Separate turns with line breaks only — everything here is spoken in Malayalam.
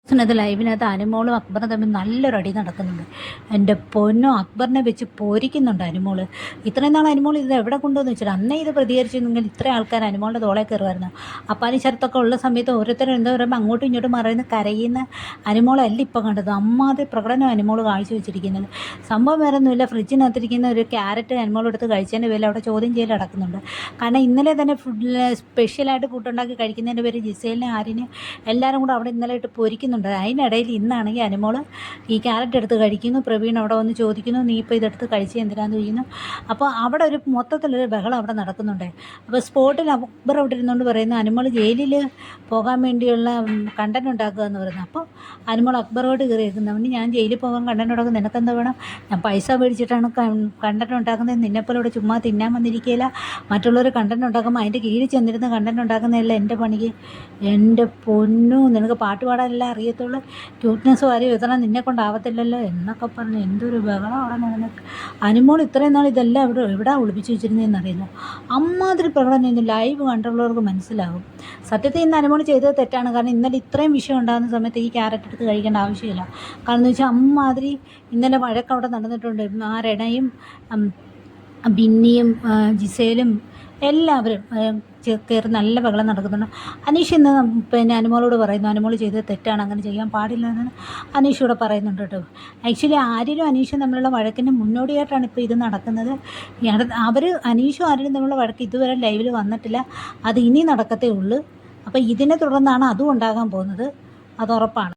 ഇതിനകത്ത് ലൈവിനകത്ത് അനുമോളും അക്ബറും തമ്മിൽ നല്ലൊരു അടി നടക്കുന്നുണ്ട്. എൻ്റെ പൊന്നോ, അക്ബറിനെ വെച്ച് പോരിക്കുന്നുണ്ട് അനുമോൾ. ഇത്രയും നാൾ അനുമോൾ ഇത് എവിടെ കൊണ്ടുവന്ന് വെച്ചിട്ട് അന്നേ ഇത് പ്രതികരിച്ചിരുന്നെങ്കിൽ ഇത്രയും ആൾക്കാർ അനുമോളുടെ തോളെ കയറുമായിരുന്നു. അപ്പാനി ശരത്തൊക്കെ ഉള്ള സമയത്ത് ഓരോരുത്തരും എന്താ പറയുമ്പോൾ അങ്ങോട്ടും ഇങ്ങോട്ടും മറയുന്ന കരയുന്ന അനുമോളല്ല ഇപ്പോൾ കണ്ടത്. അമ്മാതിരി പ്രകടനം അനുമോൾ കാഴ്ച വെച്ചിരിക്കുന്നത്. സംഭവം വേറെ ഒന്നുമില്ല, ഫ്രിഡ്ജിനകത്തിരിക്കുന്ന ഒരു ക്യാരറ്റ് അനുമോൾ എടുത്ത് കഴിച്ചതിൻ്റെ പേരിൽ അവിടെ ചോദ്യം ചെയ്യൽ നടക്കുന്നുണ്ട്. കാരണം ഇന്നലെ തന്നെ സ്പെഷ്യലായിട്ട് ഫുഡുണ്ടാക്കി കഴിക്കുന്നതിൻ്റെ പേര് ജിസേലിനെ ആരിനെ എല്ലാവരും കൂടെ അവിടെ ഇന്നലെ ഇട്ട് പൊരിക്കുന്നു. അതിനിടയിൽ ഇന്നാണെങ്കിൽ അനുമോൾ ഈ ക്യാരറ്റ് എടുത്ത് കഴിക്കുന്നു. പ്രവീൺ അവിടെ വന്ന് ചോദിക്കുന്നു, നീ ഇപ്പോൾ ഇതെടുത്ത് കഴിച്ച് എന്തിനാന്ന് ചോദിക്കുന്നു. അപ്പോൾ അവിടെ ഒരു മൊത്തത്തിലൊരു ബഹളം അവിടെ നടക്കുന്നുണ്ട്. അപ്പോൾ സ്പോട്ടിൽ അക്ബർ അവിടെ ഇരുന്നുകൊണ്ട് പറയുന്നു അനുമോൾ ജയിലിൽ പോകാൻ വേണ്ടിയുള്ള കണ്ടന്റ് ഉണ്ടാക്കുക എന്ന് പറയുന്നത്. അപ്പോൾ അനുമോൾ അക്ബറോട് കയറിയിരിക്കുന്നു, അവന് ഞാൻ ജയിലിൽ പോകാൻ കണ്ടന്റ് ഉണ്ടാക്കും, നിനക്കെന്താ വേണം? ഞാൻ പൈസ മേടിച്ചിട്ടാണ് കണ്ടന്റ് ഉണ്ടാക്കുന്നത്, നിന്നെപ്പോലെ ഇവിടെ ചുമ്മാ തിന്നാൻ വന്നിരിക്കുകയില്ല. മറ്റുള്ളവർ കണ്ടന്റ് ഉണ്ടാക്കുമ്പോൾ അതിൻ്റെ കീഴിൽ ചെന്നിരുന്ന് കണ്ടന്റ് ഉണ്ടാക്കുന്നതല്ല എൻ്റെ പണിക്ക്. എൻ്റെ പൊന്നു, നിനക്ക് പാട്ട് പാടാനല്ല അറിയത്തുള്ളൂ, ക്യൂട്ട്നെസ് വാരി എഴുതണം, നിന്നെ കൊണ്ടാവത്തില്ലല്ലോ എന്നൊക്കെ പറഞ്ഞ് എന്തൊരു ബഹളം അവിടെ നടന്നിട്ട്. അനുമോൾ ഇത്രയും നാൾ ഇതെല്ലാം എവിടെ ഒളിപ്പിച്ച് വെച്ചിരുന്നതെന്ന് അറിയില്ല. അമ്മാതിരി പ്രകടനം ഇന്ന് ലൈവ് കണ്ടുള്ളവർക്ക് മനസ്സിലാകും. സത്യത്തിൽ ഇന്ന് അനുമോൾ ചെയ്തത് തെറ്റാണ്. കാരണം ഇന്നലെ ഇത്രയും വിഷയം ഉണ്ടാകുന്ന സമയത്ത് ഈ ക്യാരറ്റ് എടുത്ത് കഴിക്കേണ്ട ആവശ്യമില്ല. കാരണം എന്ന് വെച്ചാൽ അമ്മാതിരി ഇന്നലെ വഴക്ക് അവിടെ നടന്നിട്ടുണ്ട്. ആ രണയും ബിന്നിയും ജിസേലും എല്ലാവരും കയറി നല്ല ബഹളം നടക്കുന്നുണ്ട്. അനീഷ് ഇന്ന് പിന്നെ അനുമോളോട് പറയുന്നു അനുമോൾ ചെയ്തത് തെറ്റാണ്, അങ്ങനെ ചെയ്യാൻ പാടില്ല എന്ന് അനീഷ് ഇവിടെ പറയുന്നുണ്ട് കേട്ടോ. ആക്ച്വലി ആര്യനും അനീഷും തമ്മിലുള്ള വഴക്കിന് മുന്നോടിയായിട്ടാണ് ഇപ്പോൾ ഇത് നടക്കുന്നത്. അനീഷും ആര്യനും തമ്മിലുള്ള വഴക്ക് ഇതുവരെ ലൈവിൽ വന്നിട്ടില്ല, അത് ഇനി നടക്കത്തേ ഉള്ളൂ. അപ്പോൾ ഇതിനെ തുടർന്നാണ് അതും ഉണ്ടാകാൻ പോകുന്നത്, അത് ഉറപ്പാണ്.